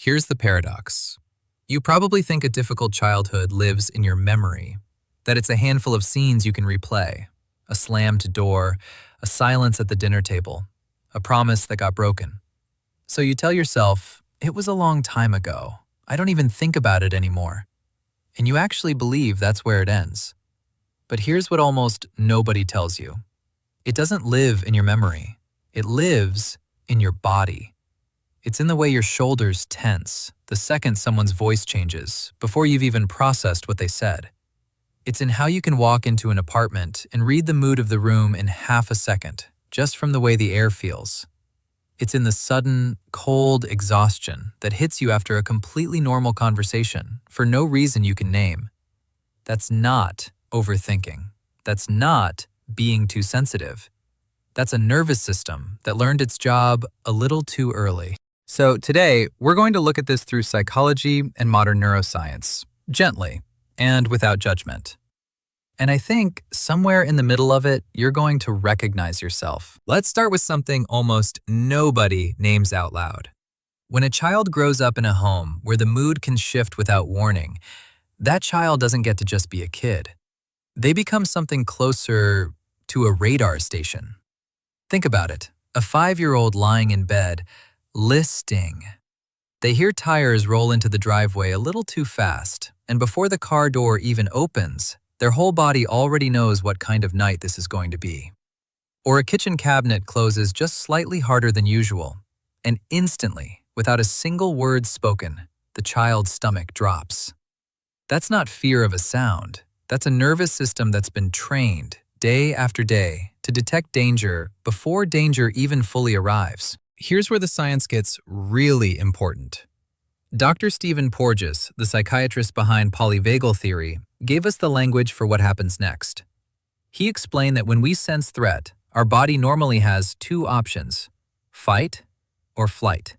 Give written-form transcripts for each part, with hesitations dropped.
Here's the paradox. You probably think a difficult childhood lives in your memory, that it's a handful of scenes you can replay, a slammed door, a silence at the dinner table, a promise that got broken. So you tell yourself, it was a long time ago. I don't even think about it anymore. And you actually believe that's where it ends. But here's what almost nobody tells you. It doesn't live in your memory. It lives in your body. It's in the way your shoulders tense the second someone's voice changes, before you've even processed what they said. It's in how you can walk into an apartment and read the mood of the room in half a second, just from the way the air feels. It's in the sudden, cold exhaustion that hits you after a completely normal conversation for no reason you can name. That's not overthinking. That's not being too sensitive. That's a nervous system that learned its job a little too early. So today, we're going to look at this through psychology and modern neuroscience, gently and without judgment. And I think somewhere in the middle of it, you're going to recognize yourself. Let's start with something almost nobody names out loud. When a child grows up in a home where the mood can shift without warning, that child doesn't get to just be a kid. They become something closer to a radar station. Think about it. A 5-year-old lying in bed, listening. They hear tires roll into the driveway a little too fast, and before the car door even opens, their whole body already knows what kind of night this is going to be. Or a kitchen cabinet closes just slightly harder than usual, and instantly, without a single word spoken, the child's stomach drops. That's not fear of a sound. That's a nervous system that's been trained, day after day, to detect danger before danger even fully arrives. Here's where the science gets really important. Dr. Stephen Porges, the psychiatrist behind Polyvagal Theory, gave us the language for what happens next. He explained that when we sense threat, our body normally has 2 options, fight or flight.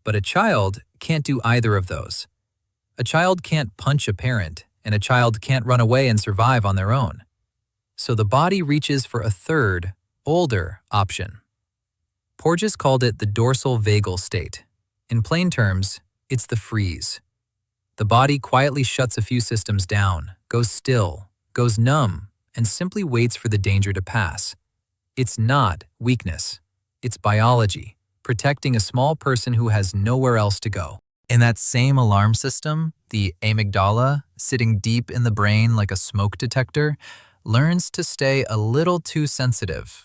But a child can't do either of those. A child can't punch a parent, and a child can't run away and survive on their own. So the body reaches for a third, older option. Porges called it the dorsal vagal state. In plain terms, it's the freeze. The body quietly shuts a few systems down, goes still, goes numb, and simply waits for the danger to pass. It's not weakness. It's biology, protecting a small person who has nowhere else to go. In that same alarm system, the amygdala, sitting deep in the brain like a smoke detector, learns to stay a little too sensitive.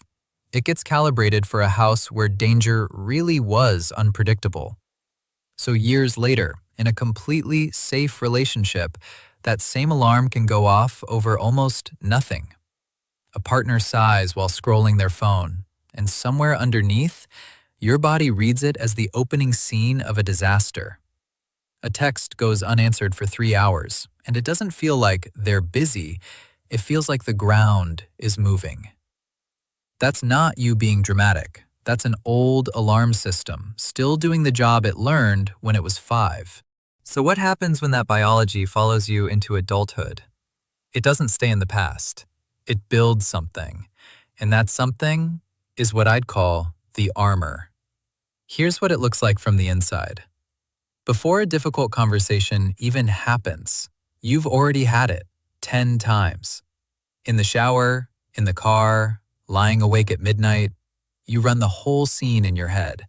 It gets calibrated for a house where danger really was unpredictable. So years later, in a completely safe relationship, that same alarm can go off over almost nothing. A partner sighs while scrolling their phone, and somewhere underneath, your body reads it as the opening scene of a disaster. A text goes unanswered for 3 hours, and it doesn't feel like they're busy, it feels like the ground is moving. That's not you being dramatic. That's an old alarm system, still doing the job it learned when it was 5. So what happens when that biology follows you into adulthood? It doesn't stay in the past. It builds something, and that something is what I'd call the armor. Here's what it looks like from the inside. Before a difficult conversation even happens, you've already had it 10 times. In the shower, in the car, lying awake at midnight, you run the whole scene in your head.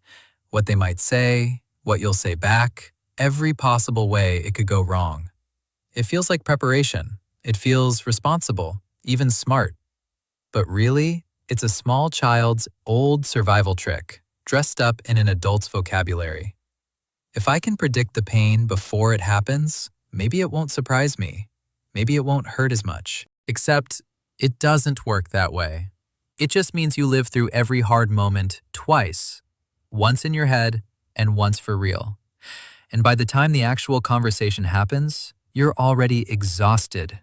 What they might say, what you'll say back, every possible way it could go wrong. It feels like preparation. It feels responsible, even smart. But really, it's a small child's old survival trick, dressed up in an adult's vocabulary. If I can predict the pain before it happens, maybe it won't surprise me. Maybe it won't hurt as much. Except, it doesn't work that way. It just means you live through every hard moment twice, once in your head and once for real. And by the time the actual conversation happens, you're already exhausted.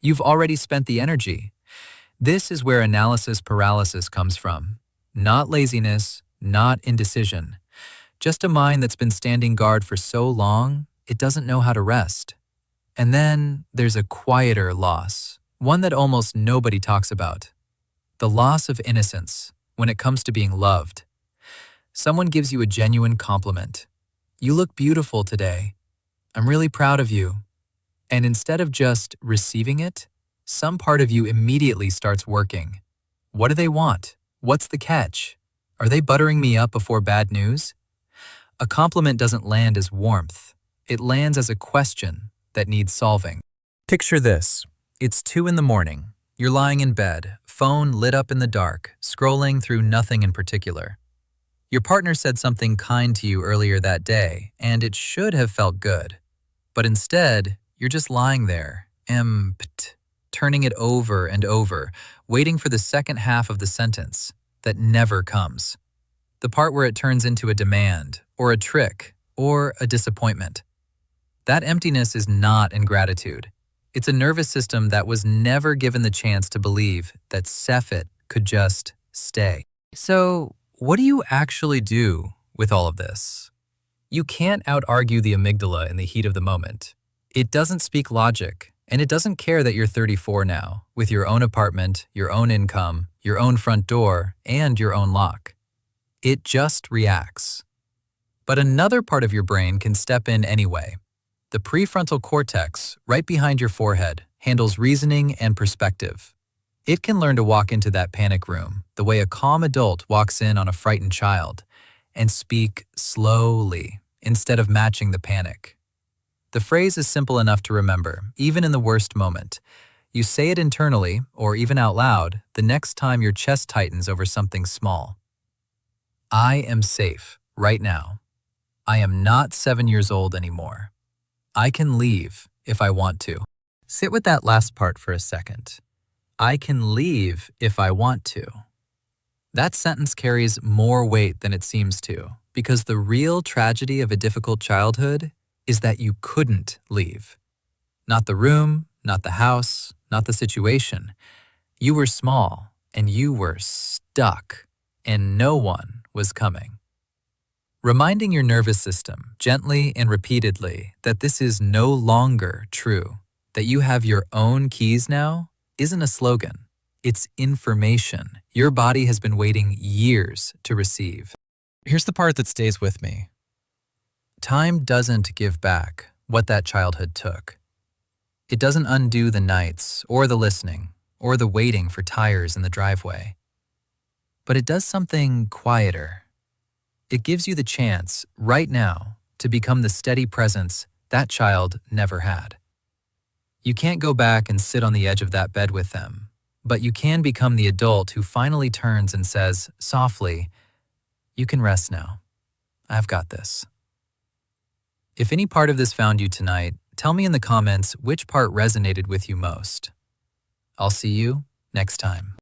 You've already spent the energy. This is where analysis paralysis comes from. Not laziness, not indecision. Just a mind that's been standing guard for so long, it doesn't know how to rest. And then there's a quieter loss, one that almost nobody talks about. The loss of innocence when it comes to being loved. Someone gives you a genuine compliment. You look beautiful today. I'm really proud of you. And instead of just receiving it, some part of you immediately starts working. What do they want? What's the catch? Are they buttering me up before bad news? A compliment doesn't land as warmth. It lands as a question that needs solving. Picture this. It's 2 in the morning. You're lying in bed, phone lit up in the dark, scrolling through nothing in particular. Your partner said something kind to you earlier that day, and it should have felt good. But instead, you're just lying there, turning it over and over, waiting for the second half of the sentence that never comes. The part where it turns into a demand, or a trick, or a disappointment. That emptiness is not ingratitude. It's a nervous system that was never given the chance to believe that Sefit could just stay. So, what do you actually do with all of this? You can't out-argue the amygdala in the heat of the moment. It doesn't speak logic, and it doesn't care that you're 34 now, with your own apartment, your own income, your own front door, and your own lock. It just reacts. But another part of your brain can step in anyway. The prefrontal cortex, right behind your forehead, handles reasoning and perspective. It can learn to walk into that panic room the way a calm adult walks in on a frightened child, and speak slowly instead of matching the panic. The phrase is simple enough to remember, even in the worst moment. You say it internally, or even out loud, the next time your chest tightens over something small. I am safe right now. I am not 7 years old anymore. I can leave if I want to. Sit with that last part for a second. I can leave if I want to. That sentence carries more weight than it seems to, because the real tragedy of a difficult childhood is that you couldn't leave. Not the room, not the house, not the situation. You were small, and you were stuck, and no one was coming. Reminding your nervous system, gently and repeatedly, that this is no longer true, that you have your own keys now, isn't a slogan. It's information your body has been waiting years to receive. Here's the part that stays with me. Time doesn't give back what that childhood took. It doesn't undo the nights, or the listening, or the waiting for tires in the driveway. But it does something quieter. It gives you the chance, right now, to become the steady presence that child never had. You can't go back and sit on the edge of that bed with them, but you can become the adult who finally turns and says, softly, "You can rest now. I've got this." If any part of this found you tonight, tell me in the comments which part resonated with you most. I'll see you next time.